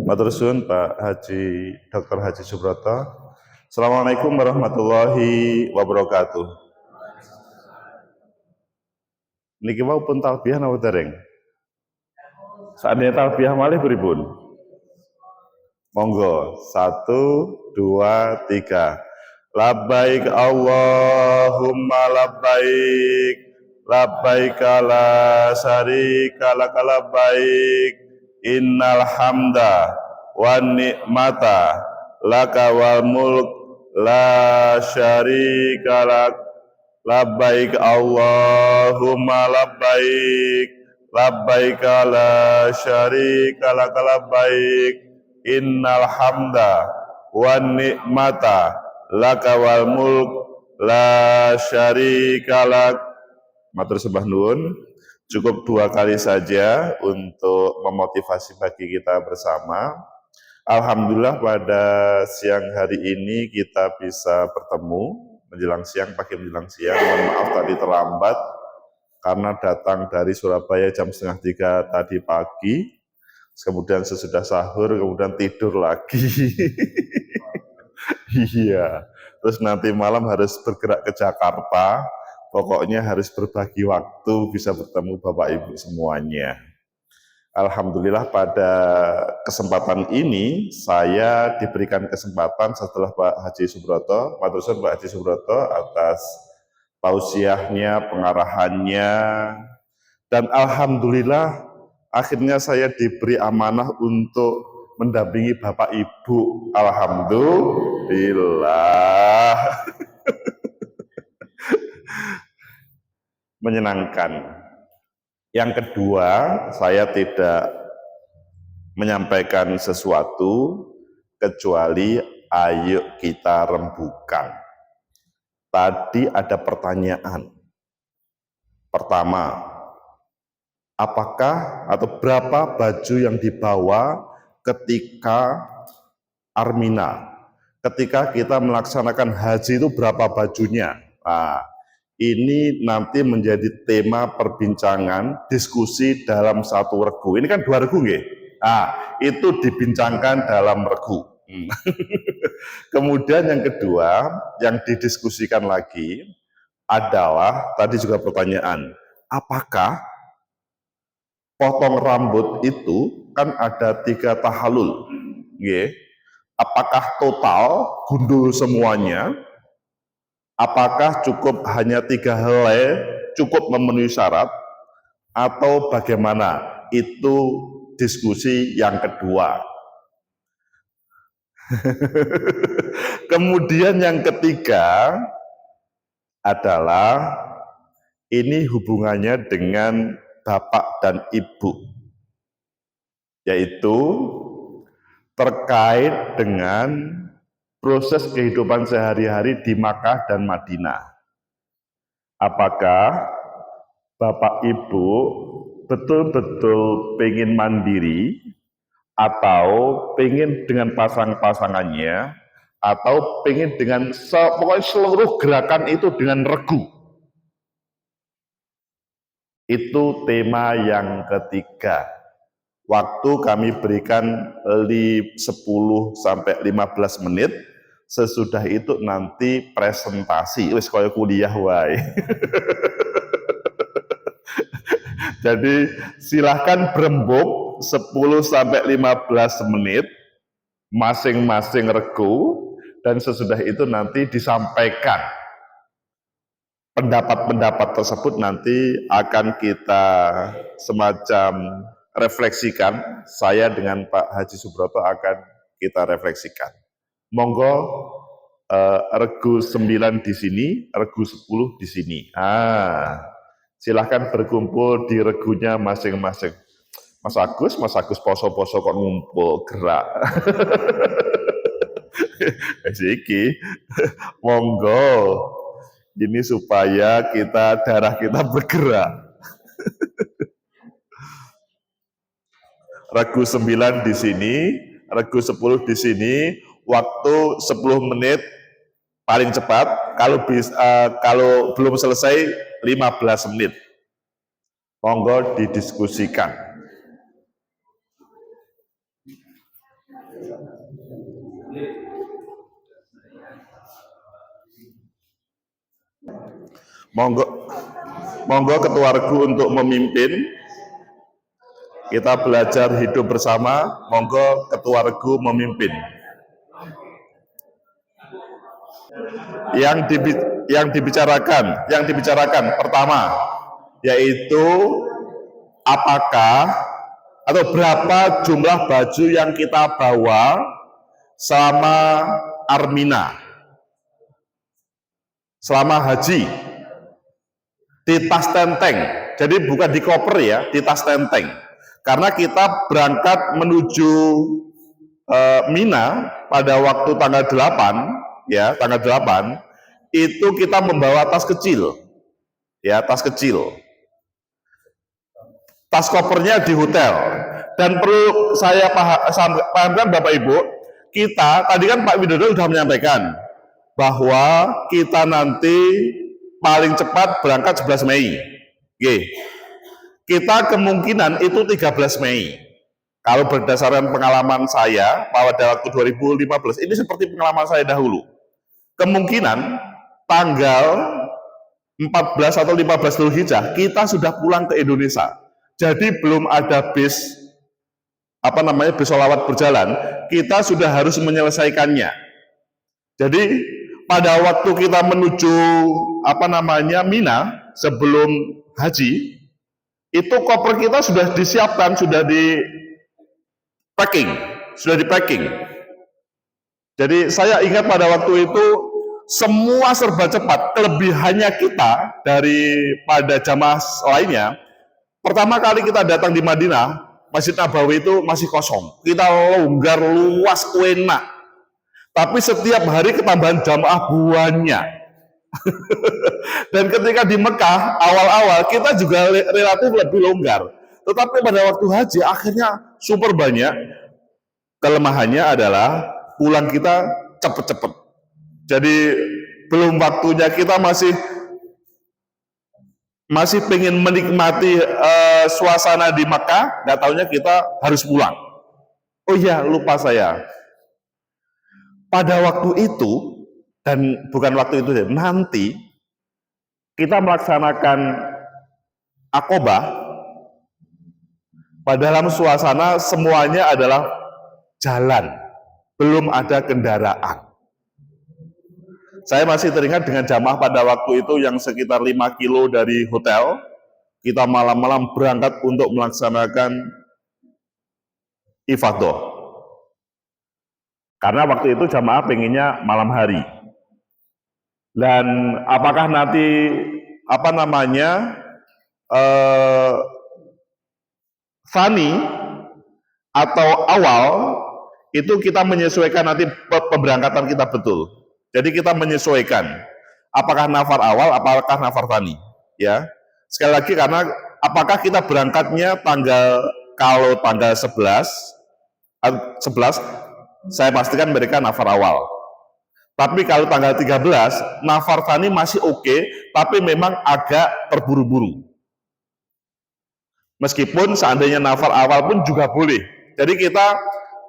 Matur suwun Pak Haji Dr. Haji Subroto. Assalamualaikum warahmatullahi wabarakatuh. Niki wau pun talbiyah napa dereng? Saatnya talbiyah malih pripun? Monggo, 1, 2, 3. Labbaik Allahumma labbaik, labbaik la syarika lak labbaik, innal hamda wan ni'mata laka wal mulk la syarika lak. Labbaik Allahumma labbaik, labbaik la syarika lak labbaik, innal hamda wan ni'mata laka wal mulk la syarika lak. Matur sembah nuwun. Cukup 2 kali saja untuk memotivasi bagi kita bersama. Alhamdulillah pada siang hari ini kita bisa bertemu menjelang siang, pagi menjelang siang. Mohon maaf tadi terlambat karena datang dari Surabaya jam 2:30 tadi pagi. Kemudian sesudah sahur, kemudian tidur lagi. Iya, terus nanti malam harus bergerak ke Jakarta. Pokoknya harus berbagi waktu, bisa bertemu Bapak Ibu semuanya. Alhamdulillah pada kesempatan ini saya diberikan kesempatan setelah Pak Haji Subroto, matur suwun Pak Haji Subroto atas tausiahnya, pengarahannya, dan alhamdulillah akhirnya saya diberi amanah untuk mendampingi Bapak Ibu. Alhamdulillah. Menyenangkan. Yang kedua, saya tidak menyampaikan sesuatu kecuali ayo kita rembukan. Tadi ada pertanyaan. Pertama, apakah atau berapa baju yang dibawa ketika Armina? Ketika kita melaksanakan haji itu berapa bajunya? Nah, ini nanti menjadi tema perbincangan, diskusi dalam satu regu. Ini kan 2 regu nggih? Nah, itu dibincangkan dalam regu. Kemudian yang kedua, yang didiskusikan lagi adalah, tadi juga pertanyaan, apakah potong rambut itu kan ada 3 tahallul, nggih? Apakah total gundul semuanya? Apakah cukup hanya 3 helai, cukup memenuhi syarat, atau bagaimana? Itu diskusi yang kedua. Kemudian yang ketiga adalah ini hubungannya dengan Bapak dan Ibu, yaitu terkait dengan proses kehidupan sehari-hari di Makkah dan Madinah. Apakah Bapak Ibu betul-betul pengen mandiri, atau pengen dengan pasangannya, atau pengen dengan pokoknya seluruh gerakan itu dengan regu. Itu tema yang ketiga. Waktu kami berikan 10-15 menit. Sesudah itu nanti presentasi, wis kaya kuliah wae. Jadi silahkan berembuk 10-15 menit masing-masing regu, dan sesudah itu nanti disampaikan pendapat-pendapat tersebut. Nanti akan kita semacam refleksikan, saya dengan Pak Haji Subroto akan kita refleksikan. Monggo regu 9 di sini, regu 10 di sini. Silahkan berkumpul di regunya masing-masing. Mas Agus poso-poso kok ngumpul gerak. Siki, monggo. Ini supaya darah kita bergerak. Regu 9 di sini, regu 10 di sini, waktu 10 menit paling cepat, kalau belum selesai 15 menit. Monggo didiskusikan. Monggo, monggo ketua regu untuk memimpin. Kita belajar hidup bersama. Monggo ketua regu memimpin. Yang dibicarakan pertama yaitu apakah atau berapa jumlah baju yang kita bawa selama Armina, selama haji, di tas tenteng. Jadi bukan di koper ya, di tas tenteng. Karena kita berangkat menuju Mina pada waktu tanggal 8, ya, tanggal 8, itu kita membawa tas kecil. Ya, tas kecil. Tas kopernya di hotel. Dan perlu saya pahamkan Bapak Ibu, kita tadi kan Pak Widodo sudah menyampaikan bahwa kita nanti paling cepat berangkat 11 Mei. Oke. Kita kemungkinan itu 13 Mei. Kalau berdasarkan pengalaman saya pada waktu 2015, ini seperti pengalaman saya dahulu. Kemungkinan tanggal 14 atau 15 Dzulhijjah kita sudah pulang ke Indonesia. Jadi belum ada bis bis sholawat berjalan, kita sudah harus menyelesaikannya. Jadi pada waktu kita menuju Mina sebelum haji, itu koper kita sudah disiapkan, sudah di packing. Jadi saya ingat pada waktu itu semua serba cepat. Kelebihannya kita daripada jamaah lainnya, pertama kali kita datang di Madinah, Masjid Nabawi itu masih kosong. Kita longgar, luas, enak. Tapi setiap hari ketambahan jamaah banyak. Dan ketika di Mekah, awal-awal kita juga relatif lebih longgar. Tetapi pada waktu haji, akhirnya super banyak. Kelemahannya adalah pulang kita cepet-cepet. Jadi belum waktunya, kita masih pengen menikmati suasana di Makkah, nggak taunya kita harus pulang. Oh iya, lupa saya. Pada waktu itu, dan bukan waktu itu, nanti kita melaksanakan Aqobah pada dalam suasana semuanya adalah jalan, belum ada kendaraan. Saya masih teringat dengan jamaah pada waktu itu yang sekitar 5 kilo dari hotel, kita malam-malam berangkat untuk melaksanakan ifadah. Karena waktu itu jamaah pengennya malam hari. Dan apakah nanti Fani atau awal, itu kita menyesuaikan nanti pemberangkatan kita betul. Jadi kita menyesuaikan apakah nafar awal, apakah nafar tani, ya. Sekali lagi, karena apakah kita berangkatnya kalau tanggal 11, saya pastikan mereka nafar awal. Tapi kalau tanggal 13, nafar tani masih oke, tapi memang agak terburu-buru. Meskipun seandainya nafar awal pun juga boleh. Jadi kita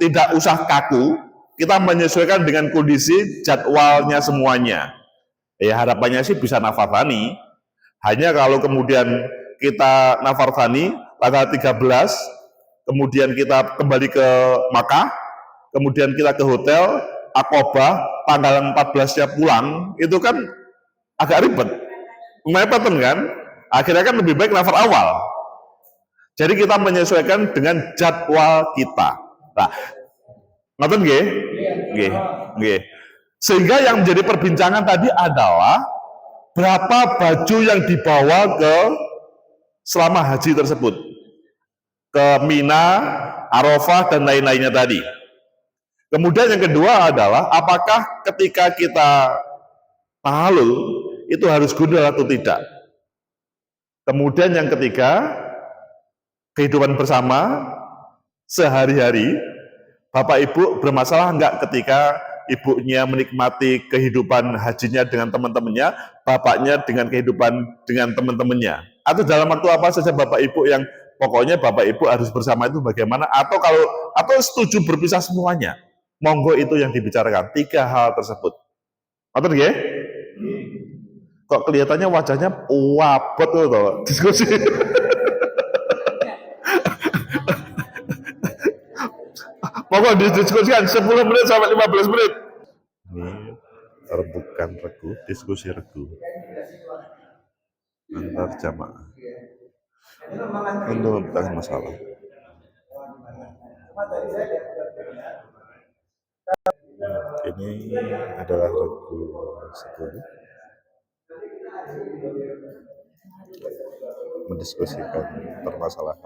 tidak usah kaku, kita menyesuaikan dengan kondisi jadwalnya semuanya. Ya harapannya sih bisa nafar tani. Hanya kalau kemudian kita nafar tani tanggal 13, kemudian kita kembali ke Makkah, kemudian kita ke hotel, Aqobah, tanggal 14-nya pulang, itu kan agak ribet. Mepeten kan? Akhirnya kan lebih baik nafar awal. Jadi kita menyesuaikan dengan jadwal kita. Nah, ngerti nggih? Nggih. Sehingga yang menjadi perbincangan tadi adalah berapa baju yang dibawa selama haji tersebut, ke Mina, Arafah, dan lain-lainnya tadi. Kemudian yang kedua adalah apakah ketika kita tahallul itu harus gundul atau tidak. Kemudian yang ketiga, kehidupan bersama sehari-hari. Bapak Ibu bermasalah enggak ketika ibunya menikmati kehidupan hajinya dengan teman-temannya, bapaknya dengan kehidupan dengan teman-temannya? Atau dalam waktu apa saja Bapak Ibu yang pokoknya Bapak Ibu harus bersama itu bagaimana? Atau setuju berpisah semuanya? Monggo, itu yang dibicarakan, 3 hal tersebut. Betul nggih? Kok kelihatannya wajahnya wabot tuh diskusi. Pokok didiskusikan 10 menit sampai 15 menit. Ini rebukan regu, diskusi regu antar jamaah untuk membahas masalah. Ini adalah regu 10 mendiskusikan permasalahan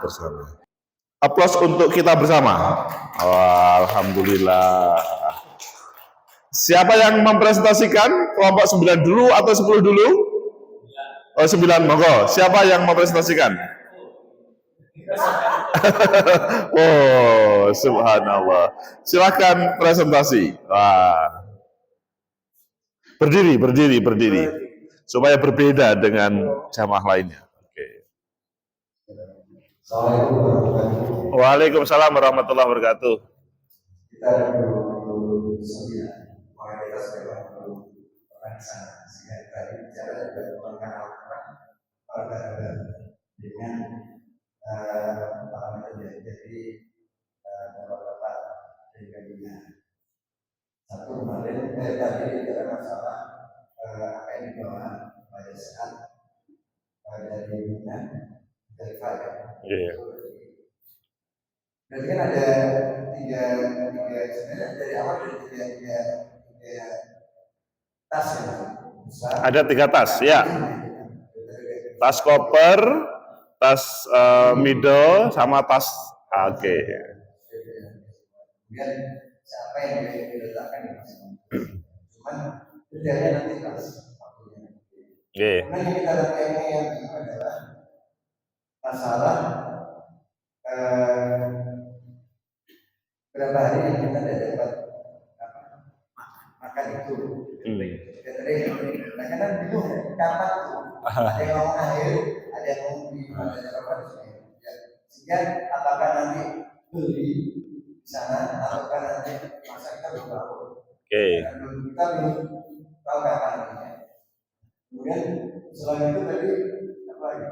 bersama. Aplaus untuk kita bersama. Alhamdulillah. Siapa yang mempresentasikan? Kelompok 9 dulu atau 10 dulu? Oh 9, monggo. Siapa yang mempresentasikan? Oh, subhanallah. Silakan presentasi. Wah. Berdiri. Supaya berbeda dengan jamaah lainnya. Oke. Waalaikumsalam warahmatullahi wabarakatuh. Kita ada 29 mayoritas memang belum pernah di sana, sehingga tadi bicara juga mengenalkan peradaban dengan parameter. Jadi beberapa pribadinya. Satu kemarin tadi bicara masalah apa yang dibawa pada saat dari Mina dari Faya. Berarti kan ada tiga sebenarnya dari awal dari tiga tas ya. Besar. Ada 3 tas, ya. Tas koper, tas middle, sama tas. Oke. Kemudian siapa yang diletakkan di masing-masing. Cuman kerjanya nanti tas. Kemudian yang kita lihat yang ini adalah masalah berapa hari yang kita tidak dapat makan itu. Kadang-kadang bingung kapan tuh. Ada yang ngomong akhir, ada yang ngomong di mana sehingga apakah nanti beli di sana ataukah nanti masa kita berlaku. Kita belum tahu kapan. Kemudian selain itu tadi apa lagi?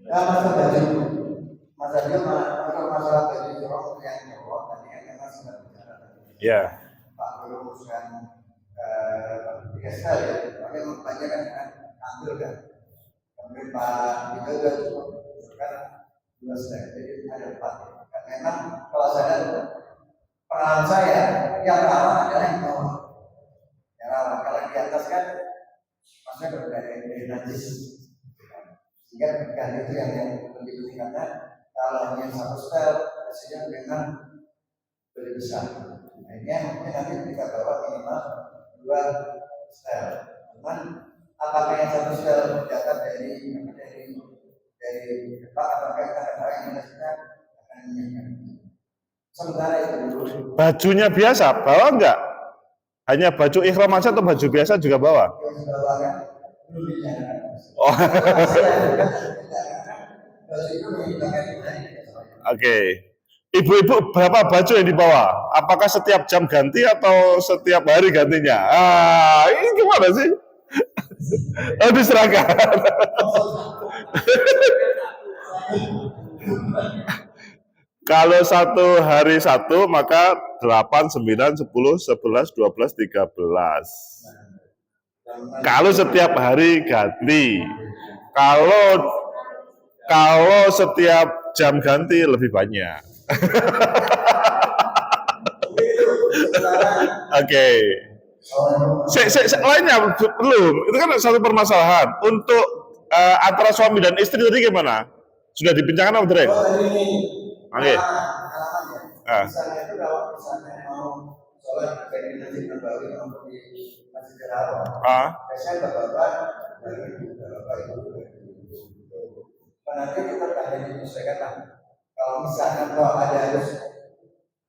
Masalah baju. Masalah baju jorok yang jorok tadi kan memang sudah bicara. Ya. Pak urusan tiga sekali ya, tapi banyak kan ambil kan. Kemudian Pak itu juga cukup usulkan 2 step, jadi ada 4. Dan memang kalau saya pengalaman saya yang rawan adalah yang bawah. Yang rawan kalau di atas kan maksudnya dari najis. Sehingga pernikahan itu yang lebih penting karena kalau hanya 1 step, hasilnya memang lebih besar. Nah ini yang mungkin nanti kita bawa minimal 2 step. Cuman apakah yang 1 step berdapat dari depan, apakah kita tahu yang kita akan menyiapkan. Sementara itu dulu. Bajunya biasa, bawa enggak? Hanya baju ihram aja atau baju biasa juga bawa? Oh. Oke. Ibu-ibu berapa baju yang dibawa? Apakah setiap jam ganti atau setiap hari gantinya? Ini gimana sih? Oh, diserahkan. Kalau 1 hari 1 maka 8, 9, 10, 11, 12, 13. Kalau setiap hari ganti. Kalau setiap jam ganti lebih banyak. Oke. Lainnya belum. Itu kan satu permasalahan. Untuk antara suami dan istri tadi gimana? Sudah dibincangkan apa, Dren? Oke. Misalnya itu kalau misalnya mau sholat dari Masjid Nabawi mau di Masjidil Haram. Biasanya bapak-bapak dari bapak ibu. Nanti kita tanya disesuaikan lah. Kalau misalnya kalau ada harus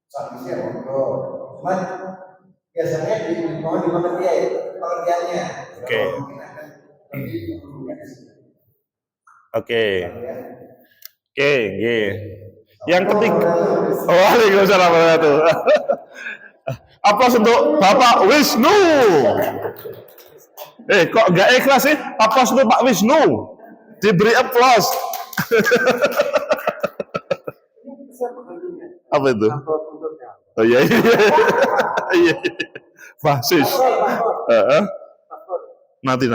sanksi ya monggo. Cuman biasanya mau dimengerti ya pengertiannya. Oke. Oke. Yang ketiga, waalaikumsalam warahmatullahi wabarakatuh. Aplaus untuk Bapak Wisnu. Kok nggak ikhlas sih? Aplaus untuk Pak Wisnu. Diberi aplaus. Apa itu? Oh iya, iya. Fasis. Nanti.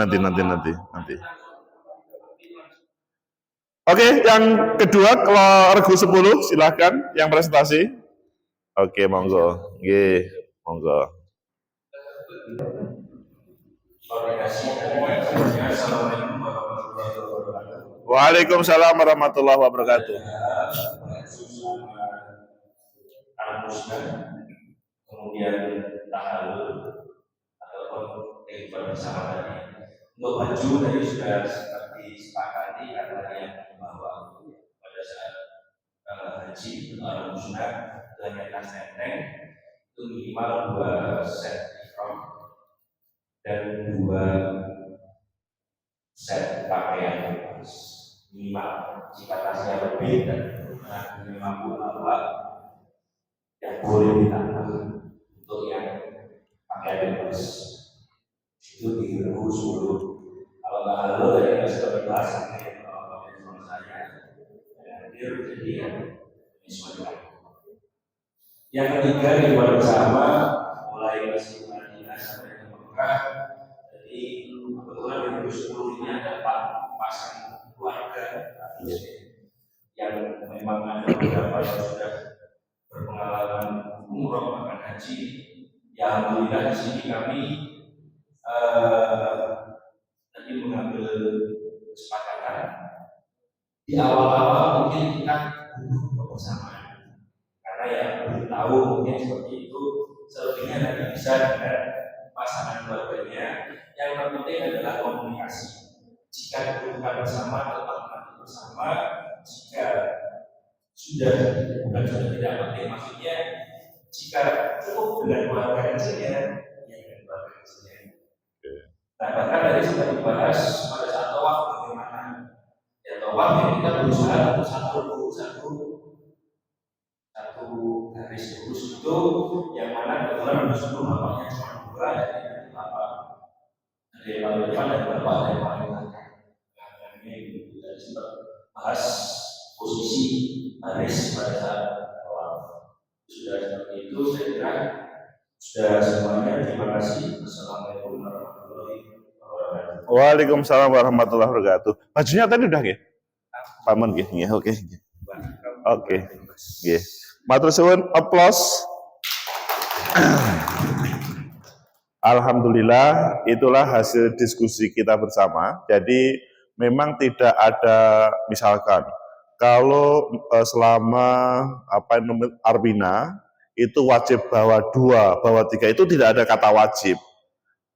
Oke, yang kedua kalau regu 10 silahkan yang presentasi. Oke, monggo. Nggih, monggo. Waalaikumsalam warahmatullahi wabarakatuh. Kemudian tahalul ataupun kehidupan bersama tadi. Untuk baju tadi sudah seperti sepakati karena yang membawa pada saat haji atau musnah dengan tas enteng itu minimal 2 set ihram dan 2 set pakaian bebas minimal. Jika tasnya lebih dan mampu bawa yang boleh ditambah untuk yang pakaian bebas itu di regu 10. Kalau nggak lalu tadi kita sudah dibahas sama saya dia jadi yang menyesuaikan. Yang ketiga kehidupan bersama mulai masih Madinah sampai ke Mekah. Jadi kebetulan di regu 10 ini ada 4 pasang keluarga yang memang ada beberapa yang sudah berpengalaman umroh bahkan haji. Ya alhamdulillah di sini kami tadi mengambil kesepakatan di awal-awal mungkin kita butuh kebersamaan karena yang belum tahu mungkin seperti itu selebihnya nanti bisa dengan pasangan keluarganya. Yang terpenting adalah komunikasi. Jika dibutuhkan bersama tetap nanti bersama. Jika sudah bukan sudah tidak penting, maksudnya jika cukup dengan keluarga kecilnya, ya dengan keluarga kecilnya. Nah bahkan tadi sudah dibahas pada saat tawaf bagaimana. Ya tawaf yang kita berusaha untuk satu garis lurus itu, yang mana kebetulan ada 10 bapaknya cuma 2, jadi bapak ada yang paling depan dan bapak ada yang paling belakang. Nah ini kita sempat bahas posisi baris pada saat awal. Sudah seperti itu, saya kira sudah semuanya. Terima kasih. Assalamualaikum warahmatullahi wabarakatuh. Waalaikumsalam warahmatullahi wabarakatuh. Bajunya tadi udah nggih? Paman nggih, oke. Oke. Nggih. Matur suwun, aplaus. Alhamdulillah, itulah hasil diskusi kita bersama. Jadi memang tidak ada, misalkan kalau selama Arbina itu wajib bawa 2, bawa 3, itu tidak ada kata wajib.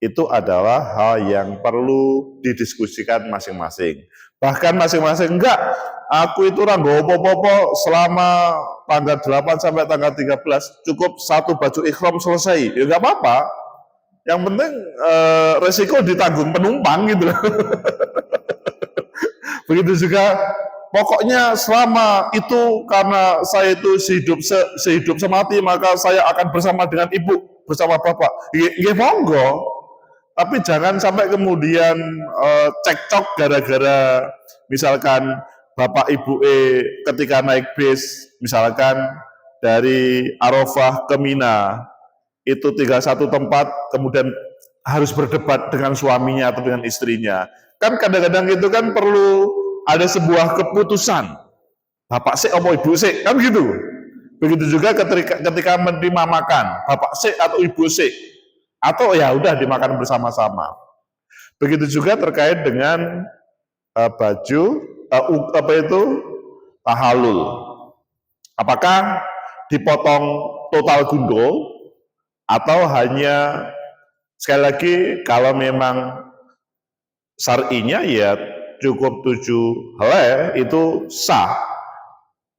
Itu adalah hal yang perlu didiskusikan masing-masing. Bahkan masing-masing enggak, aku itu ora nggawa apa-apa selama tanggal 8 sampai tanggal 13, cukup 1 baju ikhram selesai. Ya enggak apa-apa. Yang penting resiko ditanggung penumpang gitu loh. Begitu juga pokoknya selama itu karena saya itu sehidup semati, maka saya akan bersama dengan ibu, bersama bapak. Ya monggo. Tapi jangan sampai kemudian cekcok gara-gara misalkan bapak ibu ketika naik bis, misalkan dari Arafah ke Mina, itu tinggal satu tempat, kemudian harus berdebat dengan suaminya atau dengan istrinya. Kan kadang-kadang itu kan perlu ada sebuah keputusan. Bapak sik atau ibu sik, kan gitu. Begitu juga ketika menerima makan, bapak sik atau ibu sik. Atau ya udah dimakan bersama-sama. Begitu juga terkait dengan baju tahalul. Apakah dipotong total gundul atau hanya sekali lagi kalau memang syar'inya ya cukup 7 helai itu sah.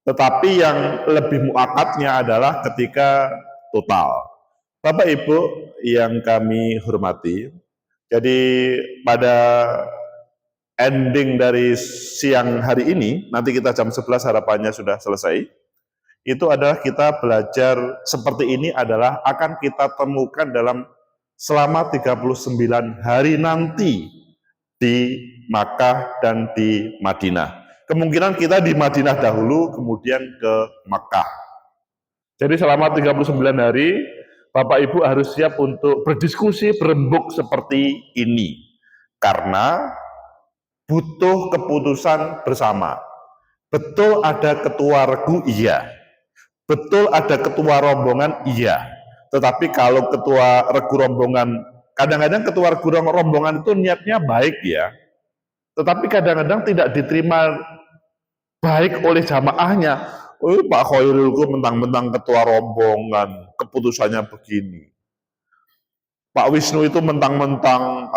Tetapi yang lebih muakatnya adalah ketika total. Bapak Ibu yang kami hormati, jadi pada ending dari siang hari ini, nanti kita jam 11 harapannya sudah selesai, itu adalah kita belajar seperti ini adalah akan kita temukan dalam selama 39 hari nanti di Makkah dan di Madinah. Kemungkinan kita di Madinah dahulu, kemudian ke Makkah. Jadi selama 39 hari, Bapak Ibu harus siap untuk berdiskusi, berembuk seperti ini. Karena butuh keputusan bersama. Betul ada ketua regu, iya. Betul ada ketua rombongan, iya. Tetapi kalau ketua regu rombongan, kadang-kadang ketua regu rombongan itu niatnya baik ya. Tetapi kadang-kadang tidak diterima baik oleh jamaahnya. Oh, Pak Khairul itu mentang-mentang ketua rombongan, keputusannya begini. Pak Wisnu itu mentang-mentang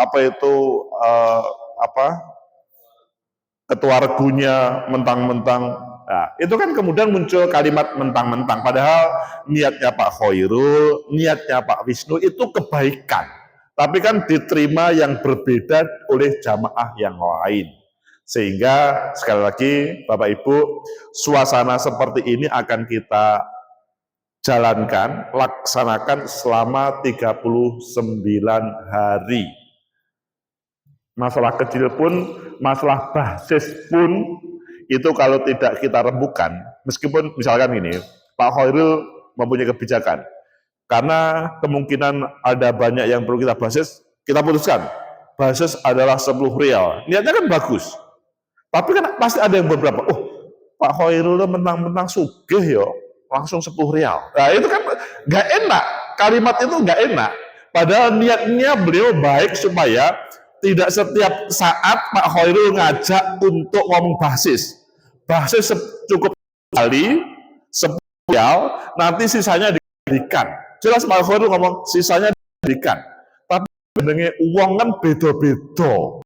ketua regunya mentang-mentang. Nah, itu kan kemudian muncul kalimat mentang-mentang. Padahal niatnya Pak Khairul, niatnya Pak Wisnu itu kebaikan. Tapi kan diterima yang berbeda oleh jamaah yang lain. Sehingga sekali lagi Bapak Ibu, suasana seperti ini akan kita jalankan, laksanakan selama 39 hari. Masalah kecil pun, masalah basis pun, itu kalau tidak kita rembukan, meskipun misalkan ini, Pak Khairul mempunyai kebijakan, karena kemungkinan ada banyak yang perlu kita basis, kita putuskan, basis adalah 10 rial. Niatnya kan bagus. Tapi kan pasti ada yang beberapa, Pak Khairul mentang-mentang sugih ya, langsung 10 rial. Nah itu kan nggak enak, kalimat itu nggak enak. Padahal niatnya beliau baik supaya tidak setiap saat Pak Khairul ngajak untuk ngomong basis. Basis cukup kali, 10 rial, nanti sisanya diberikan. Jelas Pak Khairul ngomong, sisanya diberikan. Tapi dengan uang kan beda-beda.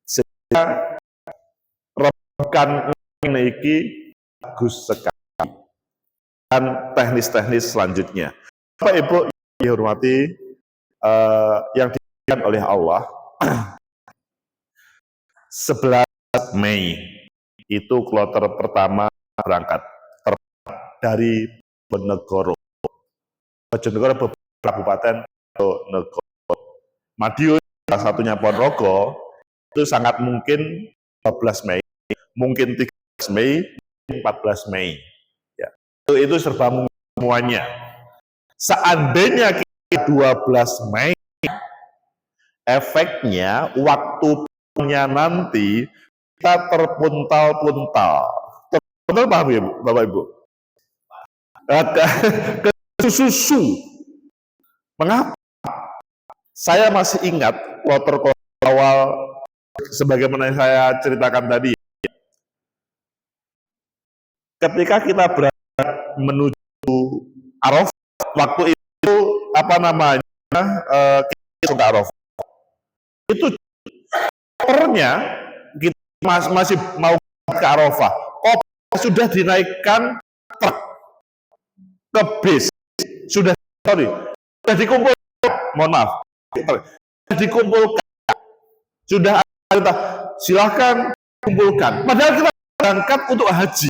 Sehingga kan ini bagus sekali. Dan teknis-teknis selanjutnya. Bapak Ibu dihormati yang diberikan oleh Allah, 11 Mei itu kloter pertama berangkat dari Bojonegoro. Bojonegoro beberapa kabupaten Bojonegoro. Madiun salah satunya Ponorogo itu sangat mungkin 12 Mei. Mungkin 13 Mei, 14 Mei. Ya. Itu serba semuanya. Seandainya kita 12 Mei, efeknya waktunya nanti kita terpuntal-puntal. Terpuntal paham ya Bapak Ibu? Ada susu. Mengapa? Saya masih ingat kloter awal sebagaimana yang saya ceritakan tadi. Ketika kita berangkat menuju Arafah, waktu itu kita ke Arafah. Itu kopernya kita masih mau ke Arafah. Koper sudah dinaikkan truk ke bis. Sudah dikumpulkan. Mohon maaf. Sudah dikumpulkan. Sudah ada, silahkan kumpulkan. Padahal kita berangkat untuk haji.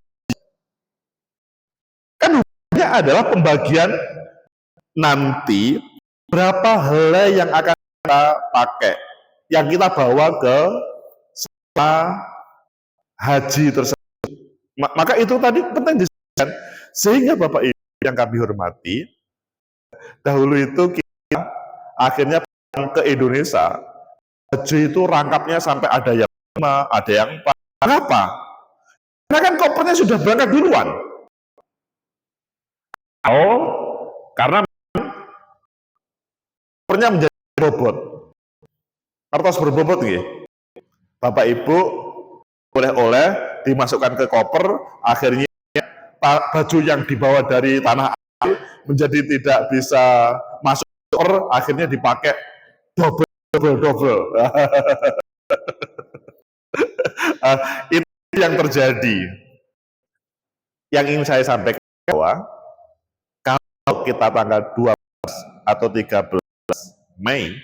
Kan hukumnya adalah pembagian nanti berapa helai yang akan kita pakai, yang kita bawa ke selama haji tersebut. Maka itu tadi penting disebutkan. Sehingga Bapak Ibu yang kami hormati, dahulu itu kita akhirnya ke Indonesia, haji itu rangkapnya sampai ada yang 5, ada yang 4. Kenapa? Karena kan kopernya sudah berangkat duluan. Karena kopernya menjadi bobot. Kertas berbobot gitu. Bapak Ibu oleh-oleh dimasukkan ke koper, akhirnya baju yang dibawa dari tanah air menjadi tidak bisa masuk koper, akhirnya dipakai double. Itu yang terjadi. Yang ingin saya sampaikan bahwa kalau kita tanggal 12 atau 13 Mei,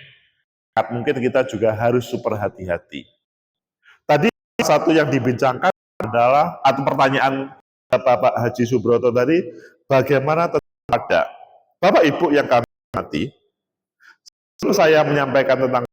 mungkin kita juga harus super hati-hati. Tadi satu yang dibincangkan adalah, atau pertanyaan kata Pak Haji Subroto tadi, bagaimana ada Bapak Ibu yang kami hormati, sebelum saya menyampaikan tentang